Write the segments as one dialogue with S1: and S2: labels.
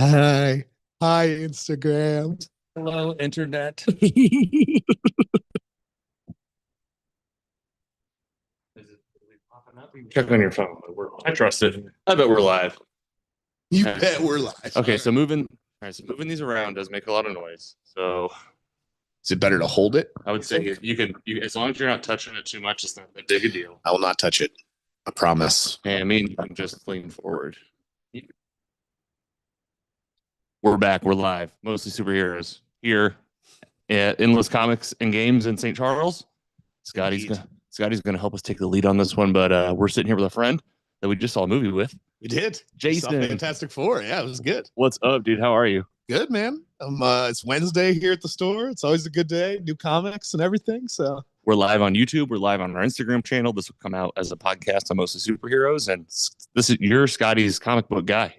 S1: Hi. Hi, Instagram.
S2: Hello, internet. Check on your phone. I trust it. I bet we're live.
S1: You
S2: Okay.
S1: bet we're live.
S2: Okay, so moving these around does make a lot of noise. So
S1: Is it better to hold it?
S2: I would say you as long as you're not touching it too much, it's not that big a deal.
S1: I will not touch it. I promise.
S2: And I mean, you can just lean forward. We're back. We're live. Mostly superheroes here at Endless Comics and Games in St. Charles. Scotty's gonna help us take the lead on this one, but we're sitting here with a friend that we just saw a movie with.
S1: We did.
S2: Jason.
S1: We saw Fantastic Four. Yeah, it was good.
S2: What's up, dude? How are you?
S1: Good, man. It's Wednesday here at the store. It's always a good day. New comics and everything. So
S2: we're live on YouTube. We're live on our Instagram channel. This will come out as a podcast on Mostly Superheroes, and this is your Scotty's comic book guy.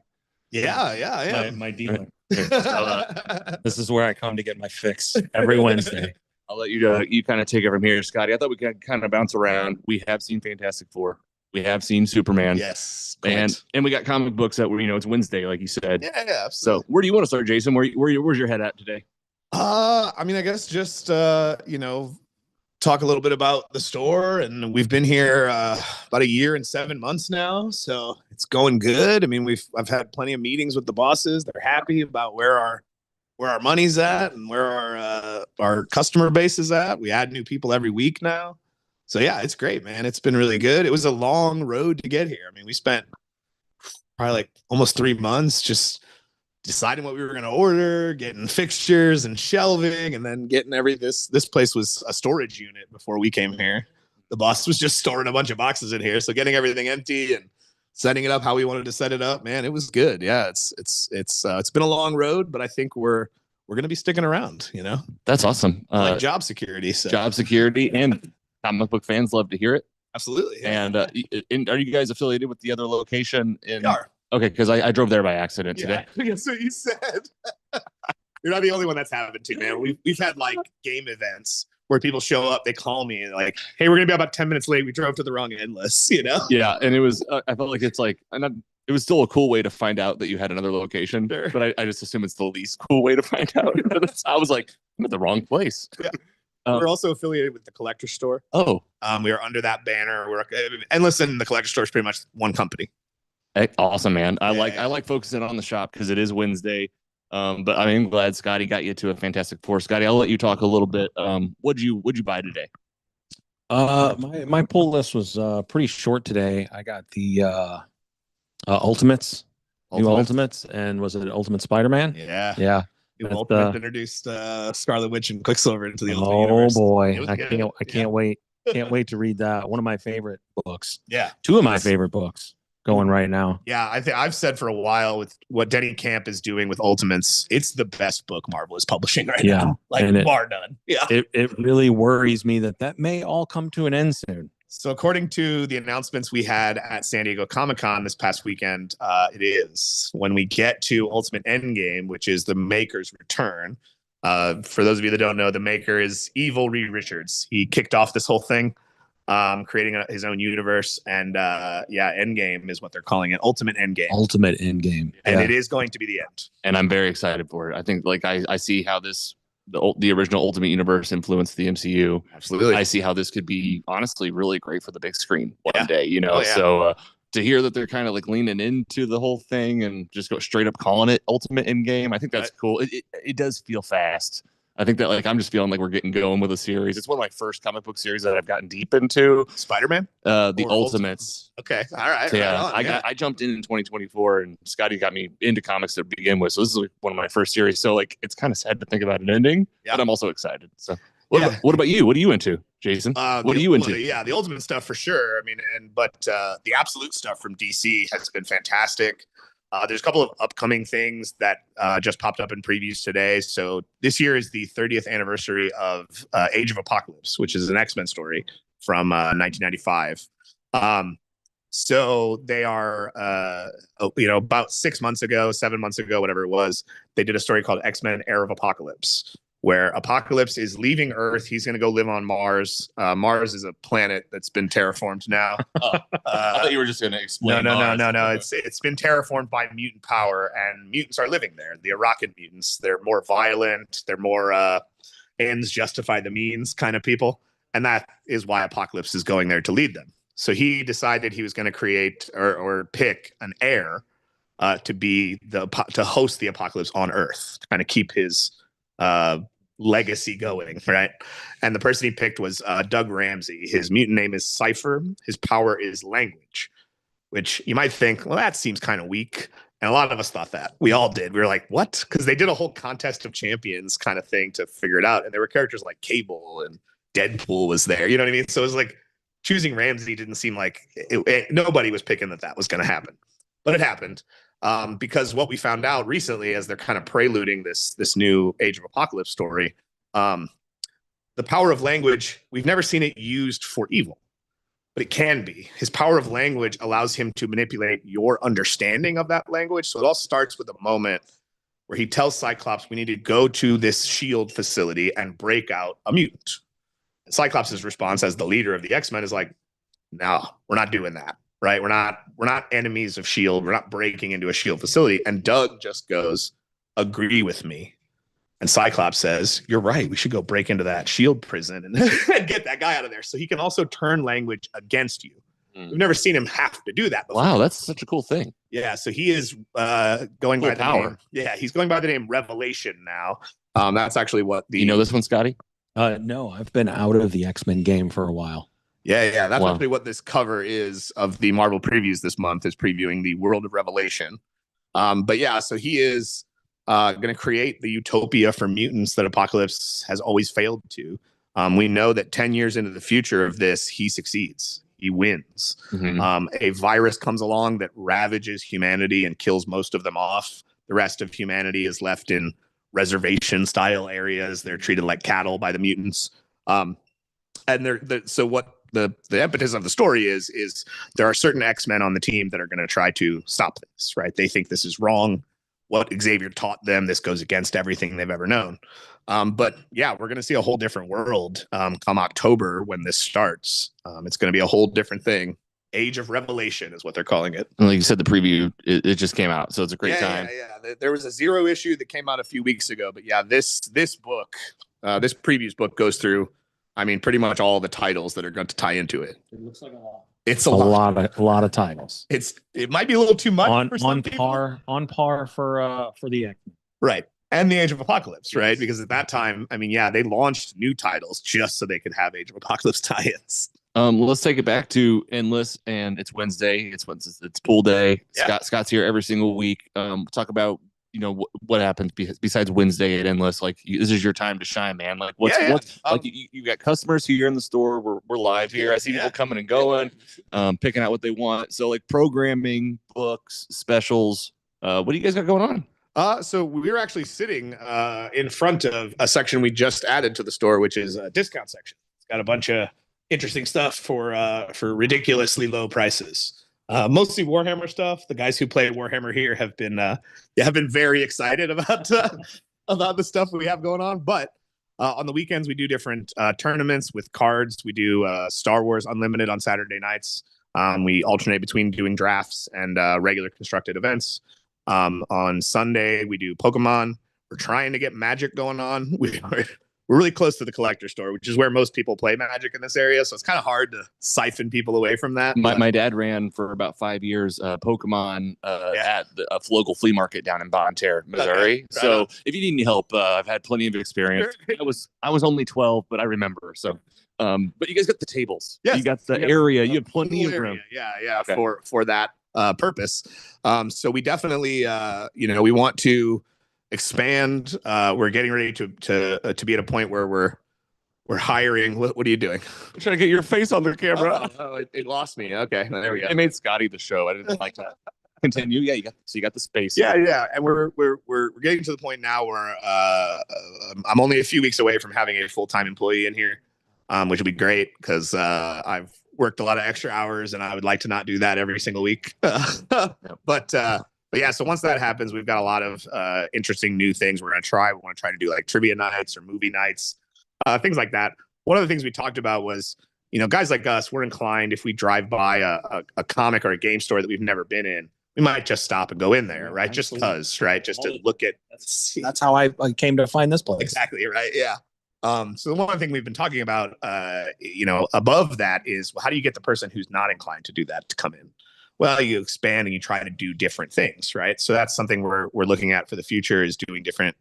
S1: Yeah.
S3: My dealer. This is where I come to get my fix every Wednesday.
S2: I'll let you kind of take it from here, Scotty. I thought we could kind of bounce around. We have seen Fantastic Four. We have seen Superman.
S1: Yes.
S2: And we got comic books that were, it's Wednesday, like you said.
S1: Yeah, absolutely.
S2: So where do you want to start, Jason? Where's your head at today?
S1: I guess just talk a little bit about the store, and we've been here about a year and 7 months now, so it's going good. I mean, I've had plenty of meetings with the bosses. They're happy about where our money's at and where our customer base is at. We add new people every week now. So yeah, it's great, man. It's been really good. It was a long road to get here. I mean, we spent probably like almost 3 months just deciding what we were going to order, getting fixtures and shelving, and then getting this place was a storage unit before we came here. The boss was just storing a bunch of boxes in here. So getting everything empty and setting it up how we wanted to set it up, man, it was good. Yeah, it's been a long road, but I think we're going to be sticking around,
S2: That's awesome.
S1: Like job security. So.
S2: Job security, and comic book fans love to hear it.
S1: Absolutely. Yeah.
S2: And are you guys affiliated with the other location?
S1: We are.
S2: Okay, because I drove there by accident today.
S1: That's what you said. You're not the only one that's happened to, man. We've had like game events where people show up, they call me and like, hey, we're gonna be about 10 minutes late. We drove to the wrong Endless,
S2: Yeah, and it was I felt like it's like it was still a cool way to find out that you had another location,
S1: sure.
S2: But I just assume it's the least cool way to find out. I was like, I'm at the wrong place.
S1: Yeah. We're also affiliated with the Collector Store.
S2: Oh,
S1: we are under that banner. We're Endless and the Collector Store is pretty much one company.
S2: Hey, awesome, man. I like focusing on the shop because it is Wednesday. But I'm glad Scotty got you to a Fantastic Four. Scotty, I'll let you talk a little bit. What'd you buy today?
S3: My pull list was pretty short today. I got the Ultimates, new Ultimates, and was it Ultimate Spider-Man?
S1: Yeah. Ultimate introduced Scarlet Witch and Quicksilver into the Ultimate Universe.
S3: Oh boy, I can't wait. Can't wait to read that. One of my favorite books.
S1: Yeah,
S3: two of my favorite books going right now.
S1: Yeah, I've said for a while with what Denny Camp is doing with Ultimates, it's the best book Marvel is publishing right now, like bar none. Yeah,
S3: it really worries me that may all come to an end soon.
S1: So according to the announcements we had at San Diego Comic-Con this past weekend, it is when we get to Ultimate Endgame, which is the Maker's return. For those of you that don't know, the Maker is evil Reed Richards. He kicked off this whole thing, creating his own universe, and Endgame is what they're calling it. Ultimate Endgame.
S3: Ultimate Endgame.
S1: And it is going to be the end.
S2: And I'm very excited for it. I think I see how the original Ultimate Universe influenced the MCU.
S1: Absolutely.
S2: I see how this could be honestly really great for the big screen one day,
S1: Oh,
S2: So to hear that they're kind of like leaning into the whole thing and just go straight up calling it Ultimate Endgame, I think that's cool. It does feel fast. I think that I'm just feeling like we're getting going with a series. It's one of my first comic book series that I've gotten deep into.
S1: Spider-Man?
S2: The Ultimates.
S1: Okay. All right.
S2: So, I jumped in 2024 and Scotty got me into comics to begin with. So this is one of my first series. So it's kind of sad to think about it ending, but I'm also excited. So what about you? What are you into, Jason? What are you into?
S1: The Ultimate stuff for sure. I mean, but the Absolute stuff from DC has been fantastic. There's a couple of upcoming things that just popped up in previews today. So this year is the 30th anniversary of Age of Apocalypse, which is an X-Men story from 1995. So they are, about 6 months ago, 7 months ago, whatever it was, they did a story called X-Men Era of Apocalypse, where Apocalypse is leaving Earth. He's going to go live on Mars. Mars is a planet that's been terraformed now.
S2: I thought you were just going to explain.
S1: No.
S2: Okay.
S1: It's been terraformed by mutant power, and mutants are living there. The Arakan mutants. They're more violent. They're more ends justify the means kind of people, and that is why Apocalypse is going there to lead them. So he decided he was going to create or pick an heir to host the Apocalypse on Earth, to kind of keep his legacy going, right? And the person he picked was Doug Ramsey. His mutant name is Cypher. His power is language, which you might think, well, that seems kind of weak. And a lot of us thought that. We all did. We were like, what? Because they did a whole contest of champions kind of thing to figure it out. And there were characters like Cable and Deadpool was there. You know what I mean? So it was like choosing Ramsey didn't seem like nobody was picking that was going to happen. But it happened. Because what we found out recently, as they're kind of preluding this new Age of Apocalypse story, the power of language, we've never seen it used for evil, but it can be. His power of language allows him to manipulate your understanding of that language. So it all starts with a moment where he tells Cyclops, we need to go to this SHIELD facility and break out a mutant. And Cyclops' response as the leader of the X-Men is like, no, we're not doing that. Right? We're not enemies of SHIELD. We're not breaking into a SHIELD facility. And Doug just goes, agree with me. And Cyclops says, you're right. We should go break into that SHIELD prison and get that guy out of there. So he can also turn language against you. We've never seen him have to do that before.
S2: Wow, that's such a cool thing.
S1: Yeah, so he is going by the
S2: power.
S1: name. Yeah, he's going by the name Revelation now. That's actually what the...
S2: You know this one, Scotty?
S3: No, I've been out of the X-Men game for a while.
S1: Yeah. That's actually what this cover is of the Marvel previews this month, is previewing the world of Revelation. But yeah, so he is going to create the utopia for mutants that Apocalypse has always failed to. We know that 10 years into the future of this, he succeeds. He wins. Mm-hmm. A virus comes along that ravages humanity and kills most of them off. The rest of humanity is left in reservation-style areas. They're treated like cattle by the mutants. So what the impetus of the story is there are certain X-Men on the team that are going to try to stop this, right? They think this is wrong. What Xavier taught them, this goes against everything they've ever known. But yeah, we're going to see a whole different world come October when this starts. It's going to be a whole different thing. Age of Revelation is what they're calling it.
S2: And like you said, the preview, it just came out, so it's a great time.
S1: Yeah. There was a Zero issue that came out a few weeks ago, but yeah, this book, this previews book goes through, I mean, pretty much all the titles that are going to tie into it.
S3: It looks like a lot.
S1: It's a lot
S3: of titles.
S1: It might be a little too much for some people.
S3: On par for the X-Men.
S1: Right. And the Age of Apocalypse, right? Because at that time, I mean, yeah, they launched new titles just so they could have Age of Apocalypse tie-ins.
S2: Let's take it back to Endless, and it's Wednesday. It's pool day. Yeah. Scott's here every single week. Talk about what happens besides Wednesday at Endless. Like, this is your time to shine, man. Like, what's like you got customers here in the store. We're live here. I see people coming and going, picking out what they want. So like programming, books, specials. What do you guys got going on?
S1: So we're actually sitting in front of a section we just added to the store, which is a discount section. It's got a bunch of interesting stuff for ridiculously low prices. Mostly Warhammer stuff. The guys who play Warhammer here have been very excited about the stuff we have going on. But on the weekends, we do different tournaments with cards. We do Star Wars Unlimited on Saturday nights. We alternate between doing drafts and regular constructed events. On Sunday, we do Pokemon. We're trying to get Magic going on. We're really close to the collector store, which is where most people play Magic in this area. So it's kind of hard to siphon people away from that.
S2: My dad ran for about 5 years Pokemon at a local flea market down in Bonne Terre, Missouri. Okay. So if you need any help, I've had plenty of experience. I was only 12, but I remember. So, but you guys got the tables. Yes, you got the area. You have plenty of room.
S1: Yeah. Okay. For that purpose. So we definitely, we want to expand. We're getting ready to be at a point where we're hiring. What are you doing?
S2: I'm trying to get your face on the camera.
S1: It lost me. Okay, there we go.
S2: I made Scotty the show. I didn't like to continue. Yeah, you got the space.
S1: Yeah, and we're getting to the point now where I'm only a few weeks away from having a full-time employee in here, which would be great because I've worked a lot of extra hours and I would like to not do that every single week. But But yeah, so once that happens, we've got a lot of interesting new things we're going to try. We want to try to do like trivia nights or movie nights, things like that. One of the things we talked about was, guys like us, we're inclined if we drive by a comic or a game store that we've never been in, we might just stop and go in there, right? Just because, right? Just to look at.
S3: That's how I came to find this place.
S1: Exactly, right? Yeah. So the one thing we've been talking about, above that is, well, how do you get the person who's not inclined to do that to come in? Well, you expand and you try to do different things, right? So that's something we're looking at for the future, is doing different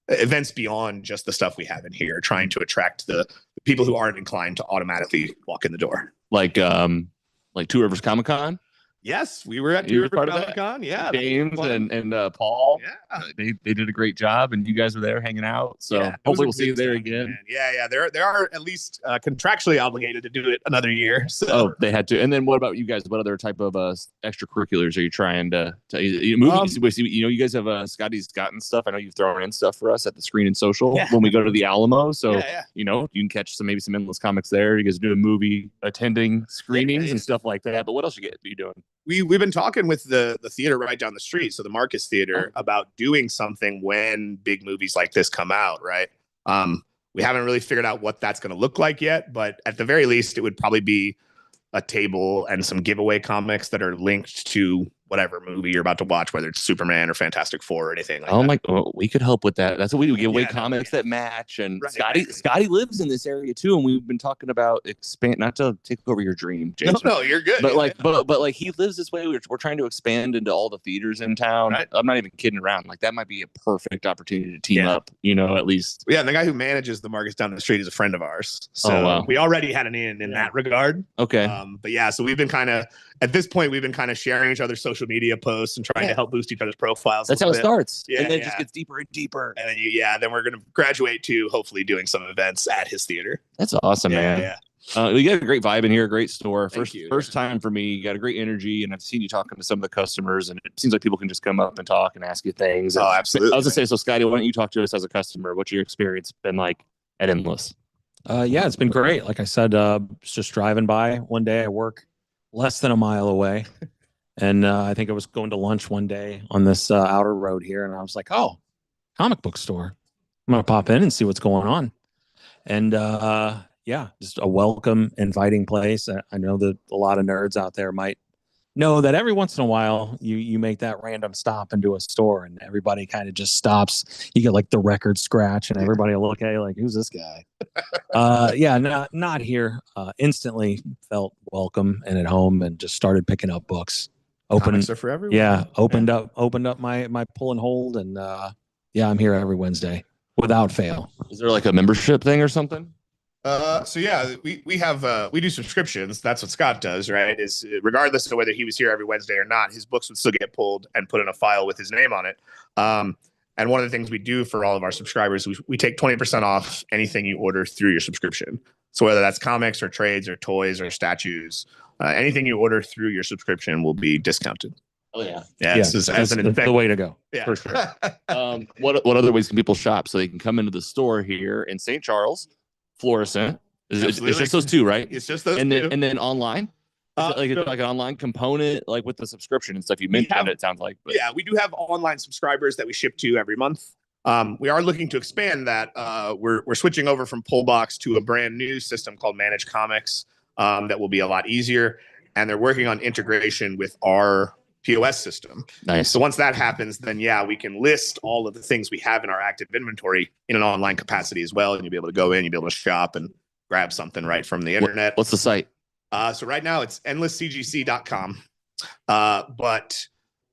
S1: events beyond just the stuff we have in here, trying to attract the people who aren't inclined to automatically walk in the door.
S2: Like Two Rivers Comic Con.
S1: Yes, we were at Two Rivers Comic Con. Yeah,
S2: James and Paul.
S1: Yeah,
S2: they did a great job, and you guys were there hanging out. So hopefully we'll see you there again.
S1: Man. Yeah, they are at least contractually obligated to do it another year. So.
S2: Oh, they had to. And then what about you guys? What other type of extracurriculars are you trying to movies? You guys have Scotty's gotten stuff. I know you've thrown in stuff for us at the Screen and Social when we go to the Alamo. So you can catch maybe some Endless Comics there. You guys do a movie attending screenings and stuff like that. But what else are you doing?
S1: We've been talking with the theater right down the street, so the Marcus Theater, about doing something when big movies like this come out, right? We haven't really figured out what that's going to look like yet, but at the very least, it would probably be a table and some giveaway comics that are linked to whatever movie you're about to watch, whether it's Superman or Fantastic Four or anything like that.
S2: We could help with that. That's what we do. Give away comics that match. And Scotty lives in this area too, and we've been talking about expand. Not to take over your dream, Jason.
S1: No, you're good.
S2: But he lives this way. We're trying to expand into all the theaters in town. Right. I'm not even kidding around. Like that might be a perfect opportunity to team up. At least.
S1: Yeah, and the guy who manages the Marcus down the street is a friend of ours. So we already had an in that regard.
S2: Okay.
S1: But yeah, so we've been at this point, we've been sharing each other's social media posts and trying to help boost each other's profiles.
S2: That's how it starts. Yeah, and then it just gets deeper and deeper.
S1: And then then we're going to graduate to hopefully doing some events at his theater.
S2: That's awesome, man.
S1: Yeah.
S2: We got a great vibe in here, great store. First time for me. You got a great energy, and I've seen you talking to some of the customers, and it seems like people can just come up and talk and ask you things.
S1: Oh, absolutely.
S2: I was going to say, so Scotty, why don't you talk to us as a customer? What's your experience been like at Endless?
S3: It's been great. Like I said, just driving by one day. I work less than a mile away. And I think I was going to lunch one day on this outer road here. And I was like, oh, comic book store. I'm going to pop in and see what's going on. And just a welcome, inviting place. I know that a lot of nerds out there might know that every once in a while you make that random stop into a store and everybody kind of just stops. You get like the record scratch and everybody will look at you like, who's this guy? Not here. Instantly felt welcome and at home and just started picking up books.
S1: Comics are for everyone.
S3: Yeah, opened up my pull and hold, and I'm here every Wednesday without fail.
S2: Is there like a membership thing or something?
S1: We do subscriptions. That's what Scott does, right? Is regardless of whether he was here every Wednesday or not, his books would still get pulled and put in a file with his name on it. And one of the things we do for all of our subscribers, we take 20% off anything you order through your subscription. So whether that's comics or trades or toys or statues, anything you order through your subscription will be discounted.
S2: Oh yeah,
S3: that's the way to go.
S1: Yeah,
S2: for sure. What other ways can people shop so they can come into the store here in St. Charles, Florissant? It's just those two, right?
S1: It's just those
S2: and
S1: two.
S2: Then online. Like an online component, like with the subscription and stuff you mentioned. It sounds like.
S1: Yeah, we do have online subscribers that we ship to every month. We are looking to expand that. We're switching over from Pullbox to a brand new system called Manage Comics that will be a lot easier. And they're working on integration with our POS system.
S2: Nice.
S1: So once that happens, then we can list all of the things we have in our active inventory in an online capacity as well. And you'll be able to go in, you'll be able to shop and grab something right from the internet.
S2: What's the site?
S1: So right now it's endlesscgc.com. But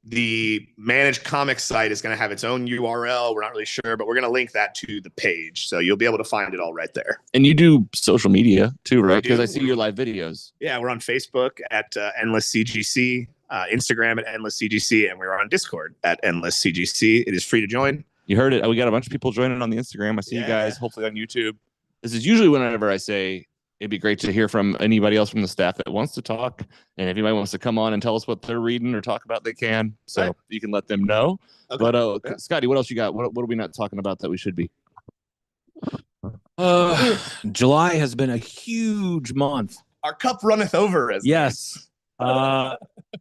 S1: the Managed Comics site is going to have its own URL. We're not really sure, but we're going to link that to the page. So you'll be able to find it all right there.
S2: And you do social media too, right? Because I see your live videos.
S1: Yeah, we're on Facebook at EndlessCGC, Instagram at EndlessCGC, and we're on Discord at EndlessCGC. It is free to join.
S2: You heard it. We got a bunch of people joining on the Instagram. I see you guys hopefully on YouTube. This is usually whenever I say it'd be great to hear from anybody else from the staff that wants to talk. And if anybody wants to come on and tell us what they're reading or talk about, they can. So you can let them know. Okay. But Scotty, what else you got? What are we not talking about that we should be?
S3: July has been a huge month.
S1: Our cup runneth over.
S3: Yes.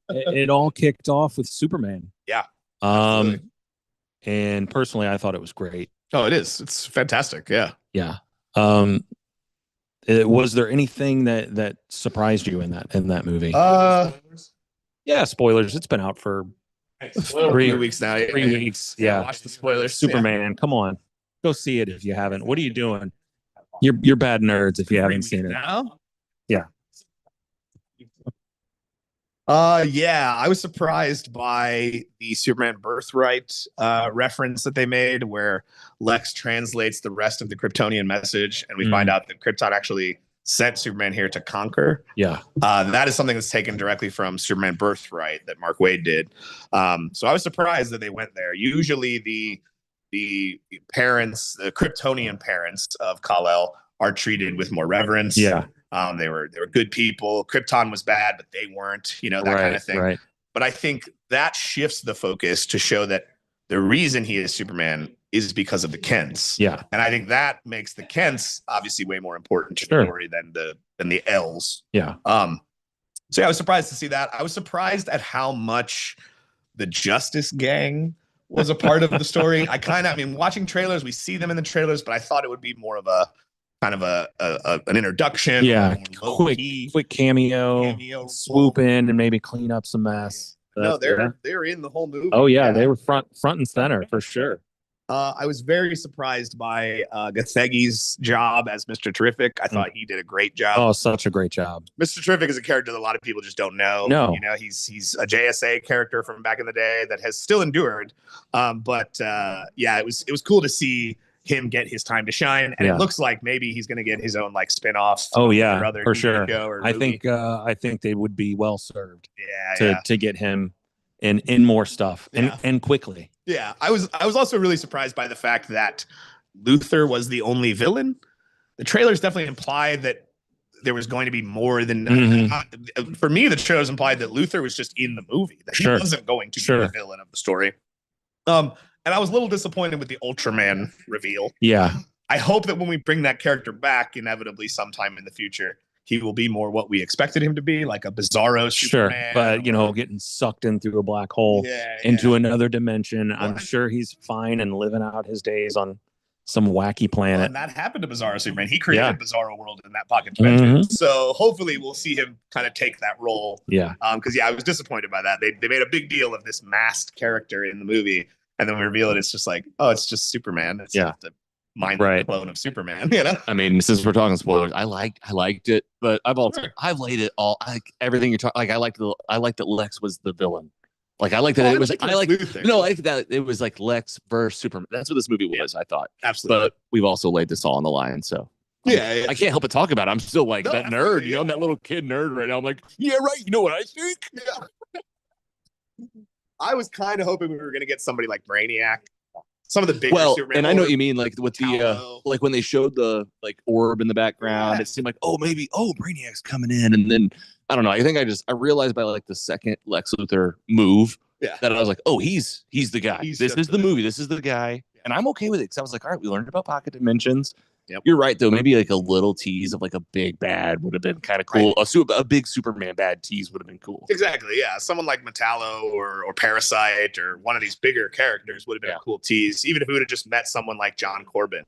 S3: it all kicked off with Superman.
S1: Yeah,
S3: Um,
S1: absolutely.
S3: and personally, I thought it was great.
S1: Oh, it is. It's fantastic. Yeah.
S3: Yeah. Was there anything that surprised you in that movie? Yeah, spoilers. It's been out for
S1: 3 weeks now.
S3: 3 weeks. Yeah.
S1: Watch the spoilers.
S3: Superman. Come on, go see it if you haven't. What are you doing? You're bad nerds if you haven't seen it.
S1: Now?
S3: Yeah.
S1: Yeah, I was surprised by the Superman Birthright reference that they made, where Lex translates the rest of the Kryptonian message, and we find out that Krypton actually sent Superman here to conquer.
S3: Yeah.
S1: That is something that's taken directly from Superman Birthright that Mark Waid did. So I was surprised that they went there. Usually the parents, the Kryptonian parents of Kal-El, are treated with more reverence.
S3: Yeah.
S1: They were good people. Krypton was bad, but they weren't, that kind of thing.
S3: Right.
S1: But I think that shifts the focus to show that the reason he is Superman is because of the Kents.
S3: Yeah.
S1: And I think that makes the Kents obviously way more important to
S3: Sure.
S1: the story than the L's.
S3: Yeah.
S1: So yeah, I was surprised to see that. I was surprised at how much the Justice Gang was a part of the story. I mean, watching trailers, we see them in the trailers, but I thought it would be more of a kind of an introduction.
S3: Yeah.
S1: more
S3: Quick cameo, swoop in and maybe clean up some mess.
S1: No, they're in the whole movie.
S3: Oh yeah, they were front and center for sure.
S1: I was very surprised by Gathegi's job as Mr. Terrific. I thought he did a great job.
S3: Oh, such a great job.
S1: Mr. Terrific is a character that a lot of people just don't know.
S3: No.
S1: He's a JSA character from back in the day that has still endured. But it was cool to see him get his time to shine, and it looks like maybe he's going to get his own like spin-off.
S3: Oh yeah, for sure. I
S1: movie.
S3: think they would be well served.
S1: Yeah,
S3: to get him in more stuff and quickly.
S1: Yeah, I was also really surprised by the fact that Luthor was the only villain. The trailers definitely implied that there was going to be more than. For me, the trailers implied that Luthor was just in the movie, that he wasn't going to be the villain of the story. And I was a little disappointed with the Ultraman reveal.
S3: Yeah.
S1: I hope that when we bring that character back, inevitably sometime in the future, he will be more what we expected him to be, like a Bizarro Superman.
S3: But getting sucked in through a black hole into another dimension. I'm sure he's fine and living out his days on some wacky planet.
S1: Well, and that happened to Bizarro Superman. He created Bizarro World in that pocket dimension. So hopefully we'll see him kind of take that role.
S3: Yeah.
S1: Because I was disappointed by that. They made a big deal of this masked character in the movie. And then we reveal it. It's just like, oh, it's just Superman. It's just a mindless clone of Superman.
S2: I mean, since we're talking spoilers, I liked it, but I've laid it all. Everything you're talking. Like I liked that Lex was the villain. Like I liked that it was. I like that it was like Lex versus Superman. That's what this movie was. I thought
S1: absolutely.
S2: But we've also laid this all on the line, so.
S1: Yeah,
S2: I can't help but talk about it. I'm still like that nerd, I'm that little kid nerd right now. I'm like, yeah, right. You know what I think?
S1: Yeah. I was kind of hoping we were going to get somebody like Brainiac, some of the bigger Superman.
S2: And I know what you mean, like with the like when they showed the like orb in the background, it seemed like maybe Brainiac's coming in, and then I don't know. I think I realized by like the second Lex Luthor move that I was like, he's the guy. This is the movie. This is the guy, and I'm okay with it because I was like, all right, we learned about pocket dimensions. Yep. You're right, though. Maybe like a little tease of like a big bad would have been kind of cool. Right. A big Superman bad tease would have been cool.
S1: Exactly. Yeah. Someone like Metallo or Parasite or one of these bigger characters would have been a cool tease, even if we would have just met someone like John Corbin.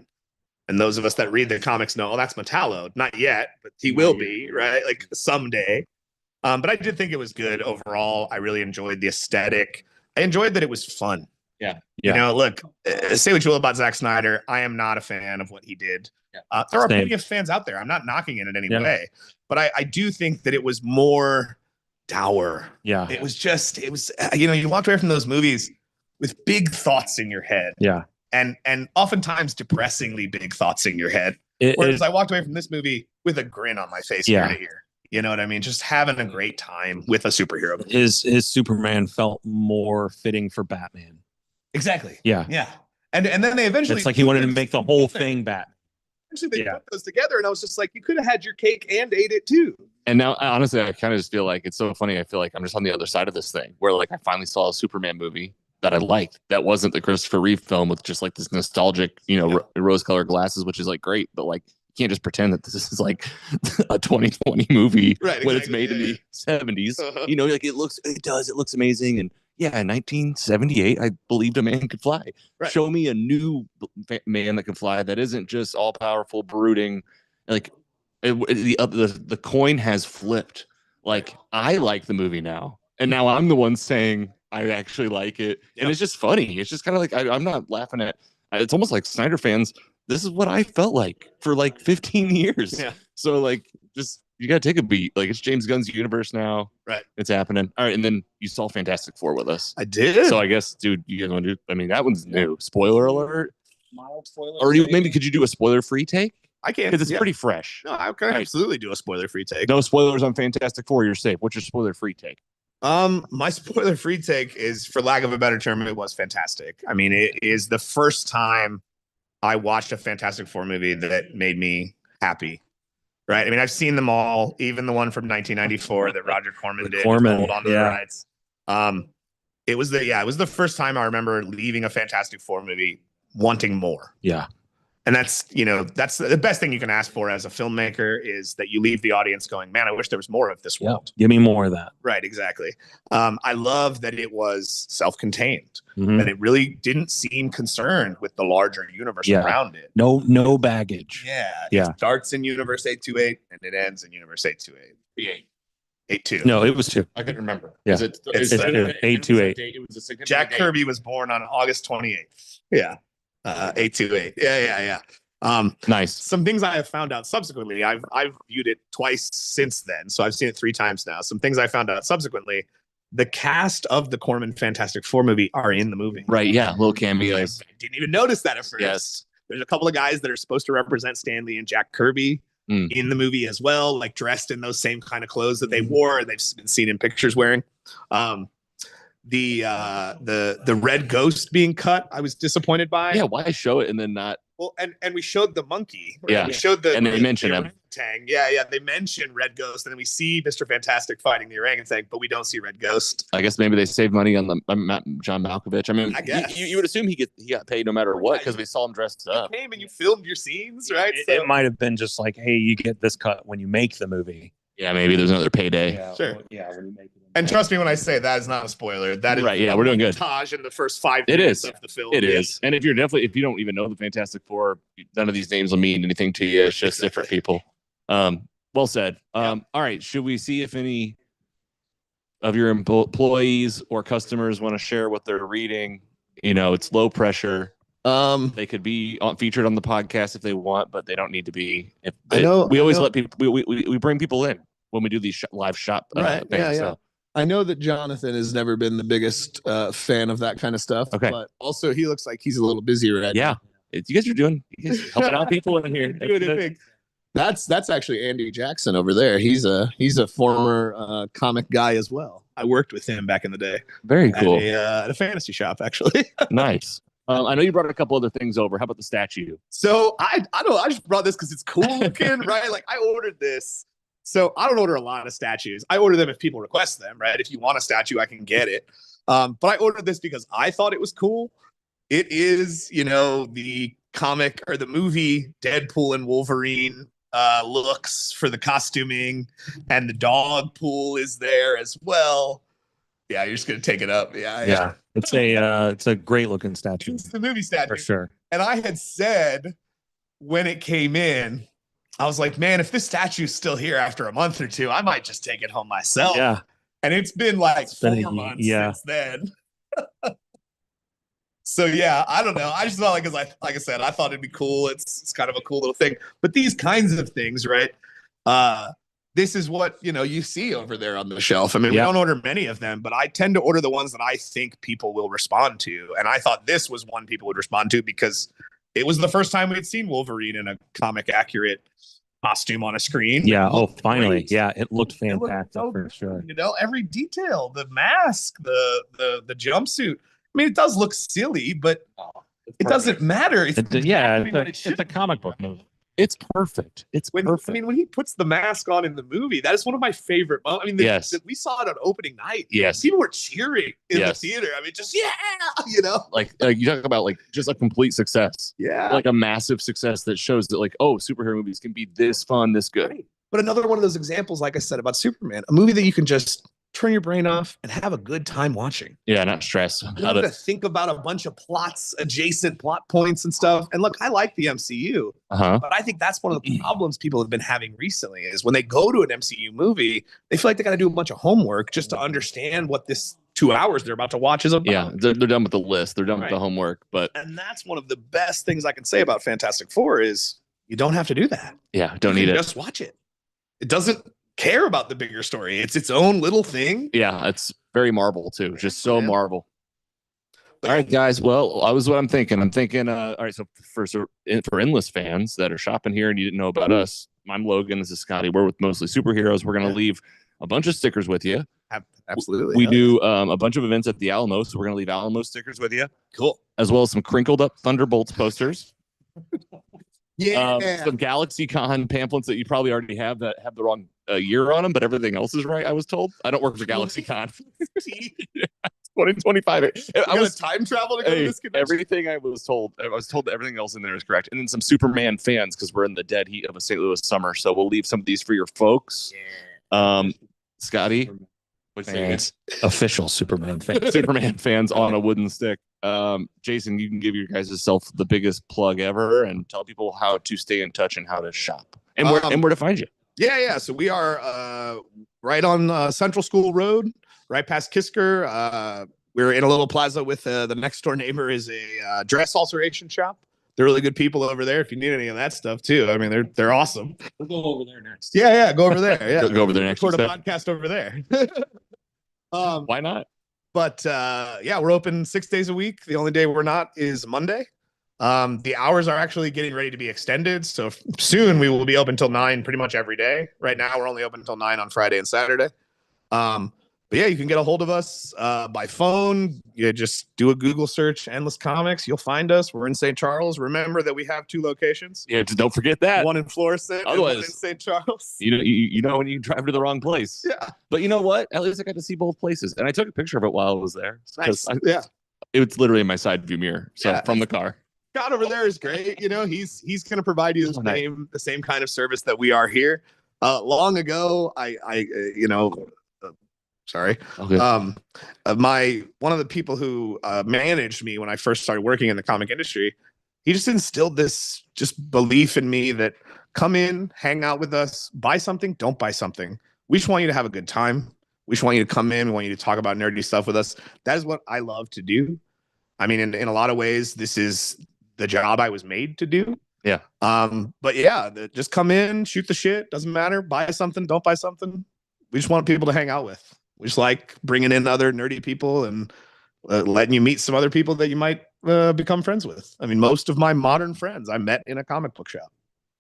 S1: And those of us that read the comics know, that's Metallo. Not yet, but he will be, right? Like someday. But I did think it was good overall. I really enjoyed the aesthetic. I enjoyed that it was fun.
S2: Yeah.
S1: Look, say what you will about Zack Snyder. I am not a fan of what he did. There are plenty of fans out there. I'm not knocking it in any way, but I do think that it was more dour.
S3: Yeah.
S1: It was, you walked away from those movies with big thoughts in your head.
S3: Yeah.
S1: And oftentimes depressingly big thoughts in your head. Whereas I walked away from this movie with a grin on my face ear to ear. You know what I mean? Just having a great time with a superhero movie.
S3: His Superman felt more fitting for Batman.
S1: Exactly.
S3: Yeah.
S1: Yeah. And then they eventually.
S3: It's like he wanted to make the whole thing Batman.
S1: Actually, they put those together, and I was just like, you could have had your cake and ate it too.
S2: And now, honestly, I kind of just feel like it's so funny. I feel like I'm just on the other side of this thing, where like I finally saw a Superman movie that I liked. That wasn't the Christopher Reeve film with just like this nostalgic, rose-colored glasses, which is like great. But like can't just pretend that this is like a 2020 movie
S1: Right,
S2: when
S1: exactly.
S2: it's made in the 70s.
S1: Uh-huh.
S2: You know, like it looks amazing. And yeah, in 1978, I believed a man could fly.
S1: Right.
S2: Show me a new man that can fly that isn't just all powerful, brooding. Like the coin has flipped. Like I like the movie now, and now I'm the one saying I actually like it, and it's just funny. It's just kind of like I'm not laughing at. It's almost like Snyder fans. This is what I felt like for like 15 years.
S1: Yeah.
S2: So like, just you gotta take a beat. Like it's James Gunn's universe now.
S1: Right.
S2: It's happening. All right, and then you saw Fantastic Four with us.
S1: I did.
S2: So I guess, dude, you guys want to do? I mean, that one's new. Spoiler alert.
S3: Mild spoiler.
S2: Or maybe could you do a spoiler-free take?
S1: I can
S2: Because it's pretty fresh.
S1: No, I can absolutely do a spoiler-free take.
S2: No spoilers on Fantastic Four. You're safe. What's your spoiler-free take?
S1: My spoiler-free take is, for lack of a better term, it was fantastic. I mean, it is the first time I watched a Fantastic Four movie that made me happy. Right? I mean, I've seen them all, even the one from 1994 that Roger Corman did. Hold on to the rights. It was the first time I remember leaving a Fantastic Four movie wanting more.
S3: Yeah.
S1: And that's the best thing you can ask for as a filmmaker, is that you leave the audience going, man, I wish there was more of this world.
S3: Give me more of that.
S1: Right, exactly. I love that it was self-contained,
S3: Mhm.
S1: that it really didn't seem concerned with the larger universe around it.
S3: No baggage.
S1: Yeah.
S3: Yeah.
S1: It starts in Universe 828 and it ends in Universe 828. 82.
S3: No, it was 2.
S2: I couldn't remember.
S3: Yeah.
S2: Is it,
S1: It's
S2: is
S1: two.
S2: it-
S3: 828.
S2: It was a significant
S1: Jack
S2: date.
S1: Kirby was born on August 28th. Yeah. 828. Yeah.
S2: Nice.
S1: Some things I have found out subsequently. I've viewed it twice since then, so I've seen it 3 times now. Some things I found out subsequently: the cast of the Corman Fantastic Four movie are in the movie.
S2: Right. Yeah. Little cameos.
S1: I didn't even notice that at first.
S2: Yes.
S1: There's a couple of guys that are supposed to represent Stan Lee and Jack Kirby in the movie as well, like dressed in those same kind of clothes that they wore and they've been seen in pictures wearing. The red ghost being cut, I was disappointed by.
S2: Yeah. Why show it and then not?
S1: Well, and we showed the monkey. Right?
S2: Yeah.
S1: We showed the
S2: And they mention him.
S1: orangutan. Yeah. They mention Red Ghost, and then we see Mr. Fantastic fighting the orangutan, but we don't see Red Ghost.
S2: I guess maybe they saved money on the John Malkovich. I mean,
S1: I guess.
S2: you would assume he got paid no matter what, because we saw him dressed up.
S1: You came and you filmed your scenes, right?
S3: It might have been just like, hey, you get this cut when you make the movie.
S2: Yeah, maybe there's another payday.
S1: Sure.
S3: When you make it.
S1: And trust me when I say that is not a spoiler. That is
S2: Right, yeah, we're doing good.
S1: montage in the first 5
S2: It
S1: minutes
S2: is.
S1: of the film.
S2: It is. And if you don't even know the Fantastic Four, none of these names will mean anything to you. It's just different people. Well said. All right. Should we see if any of your employees or customers want to share what they're reading? You know, it's low pressure. They could be featured on the podcast if they want, but they don't need to be. We always let people. We bring people in when we do these live shop.
S1: Right.
S2: Things,
S1: So. I know that Jonathan has never been the biggest fan of that kind of stuff.
S2: Okay.
S1: But also, he looks like he's a little busy right
S2: yeah. You guys are helping out people in here.
S1: Doing it big. That's actually Andy Jackson over there. He's a former comic guy as well. I worked with him back in the day.
S2: Very cool.
S1: At a fantasy shop, actually.
S2: Nice. I know you brought a couple other things over. How about the statue?
S1: So I just brought this because it's cool looking, right? Like I ordered this. So I don't order a lot of statues. I order them if people request them, right? If you want a statue, I can get it. But I ordered this because I thought it was cool. It is, the comic or the movie Deadpool and Wolverine looks for the costuming, and the dog pool is there as well. Yeah, you're just gonna take it up. Yeah.
S3: It's a great looking statue
S1: It's the movie statue
S3: for sure.
S1: And I had said when it came in, I was like, man, if this statue's still here after a month or 2, I might just take it home myself.
S3: Yeah.
S1: And it's been like
S3: been
S1: 4 months
S3: yeah.
S1: since then. So yeah, I don't know. I just felt like I said, I thought it'd be cool. It's kind of a cool little thing. But these kinds of things, right? This is what you see over there on the shelf. I mean, we don't order many of them, but I tend to order the ones that I think people will respond to. And I thought this was one people would respond to because it was the first time we'd seen Wolverine in a comic accurate costume on a screen.
S3: Yeah. Oh,
S1: Looked
S3: finally.
S1: great.
S3: Yeah. It looked
S1: It looked
S3: fantastic
S1: so
S3: for
S1: good.
S3: sure.
S1: Every detail, the mask, the jumpsuit. I mean, it does look silly, but it doesn't matter. It's
S3: It's a comic book movie.
S2: It's perfect. It's perfect.
S1: I mean, when he puts the mask on in the movie, that is one of my favorite moments. I mean,
S2: Yes.
S1: we saw it on opening night.
S2: Yes.
S1: People were cheering in the
S2: Yes.
S1: theater. I mean, just you know,
S2: like you talk about like just a complete success,
S1: yeah.
S2: like a massive success that shows that like, oh, superhero movies can be this fun, this good.
S1: Right. But another one of those examples, like I said about Superman, a movie that you can just turn your brain off and have a good time watching.
S2: Yeah, not stress.
S1: You don't have to think about a bunch of plots, adjacent plot points and stuff. And look, I like the MCU, but I think that's one of the problems people have been having recently is when they go to an MCU movie, they feel like they got to do a bunch of homework just to understand what this 2 hours they're about to watch is about.
S2: Yeah, they're done with the list. They're done with the homework. And
S1: that's one of the best things I can say about Fantastic Four is you don't have to do that.
S2: Yeah, don't need it.
S1: Just watch it. It doesn't care about the bigger story. It's its own little thing.
S2: Yeah, it's very Marvel too. Just so Marvel. All right, guys. Well, I was what I'm thinking. I'm thinking. All right. So for Endless fans that are shopping here and you didn't know about us, I'm Logan. This is Scotty. We're with Mostly Superheroes. We're gonna leave a bunch of stickers with you.
S1: Absolutely.
S2: We do a bunch of events at the Alamo, so we're gonna leave Alamo stickers with you.
S1: Cool.
S2: As well as some crinkled up Thunderbolts posters.
S1: Yeah.
S2: Some GalaxyCon pamphlets that you probably already have that have the wrong year on them, but everything else is right. I was told. I don't work for GalaxyCon. 2025. I was
S1: time travel to go to this convention.
S2: Everything I was told that everything else in there is correct. And then some Superman fans because we're in the dead heat of a St. Louis summer. So we'll leave some of these for your folks. Scotty,
S3: fans, official Superman fans.
S2: Superman fans on a wooden stick. Jason, you can give your guys yourself the biggest plug ever and tell people how to stay in touch and how to shop and where to find you.
S1: Yeah. So we are right on Central School Road, right past Kisker. We're in a little plaza with the next door neighbor is a dress alteration shop. They're really good people over there. If you need any of that stuff too, I mean they're awesome.
S3: We'll go over there next.
S1: Yeah, go over there. Yeah,
S2: go over there next.
S1: Record a podcast over there.
S2: Why not?
S1: But yeah, we're open 6 days a week. The only day we're not is Monday. The hours are actually getting ready to be extended. So soon we will be open till 9 pretty much every day. Right now we're only open until 9 on Friday and Saturday. But yeah, you can get a hold of us by phone. You just do a Google search, Endless Comics. You'll find us. We're in St. Charles. Remember that we have 2 locations.
S2: Yeah, don't forget that.
S1: One in Florissant and one in St. Charles.
S2: You know when you drive to the wrong place.
S1: Yeah.
S2: But you know what? At least I got to see both places. And I took a picture of it while I was there.
S1: Nice.
S2: It's literally in my side view mirror. So from the car.
S1: Scott over there is great. You know, he's going to provide you the same kind of service that we are here. Long ago, sorry.
S2: Okay.
S1: One of the people who managed me when I first started working in the comic industry, he just instilled this just belief in me that come in, hang out with us, buy something, don't buy something. We just want you to have a good time. We just want you to come in. We want you to talk about nerdy stuff with us. That is what I love to do. I mean, in a lot of ways, this is the job I was made to do.
S2: Yeah.
S1: But yeah, just come in, shoot the shit. Doesn't matter. Buy something, don't buy something. We just want people to hang out with. We just like bringing in other nerdy people and letting you meet some other people that you might become friends with. I mean, most of my modern friends I met in a comic book shop.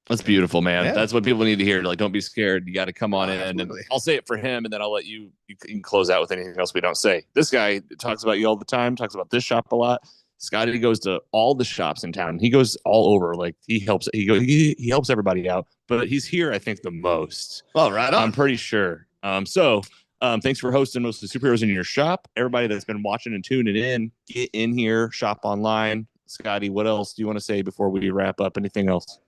S2: That's beautiful, man.
S1: Yeah.
S2: That's what people need to hear. Like, don't be scared. You got to come on in.
S1: Absolutely.
S2: And I'll say it for him, and then I'll let you can close out with anything else we don't say. This guy talks about you all the time, talks about this shop a lot. Scotty goes to all the shops in town. He goes all over. Like he helps everybody out, but he's here, I think, the most.
S1: Well, right on.
S2: I'm pretty sure. Thanks for hosting Mostly Superheroes in your shop. Everybody that's been watching and tuning in, get in here, shop online. Scotty, what else do you want to say before we wrap up? Anything else?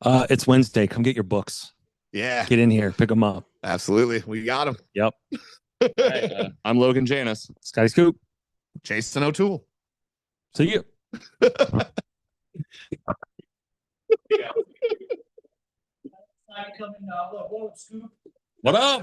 S3: It's Wednesday. Come get your books.
S1: Yeah.
S3: Get in here. Pick them up.
S1: Absolutely. We got them.
S3: Yep.
S2: Right, I'm Logan Janus.
S3: Scotty Scoop.
S1: Jason O'Toole.
S3: See you.
S2: What up?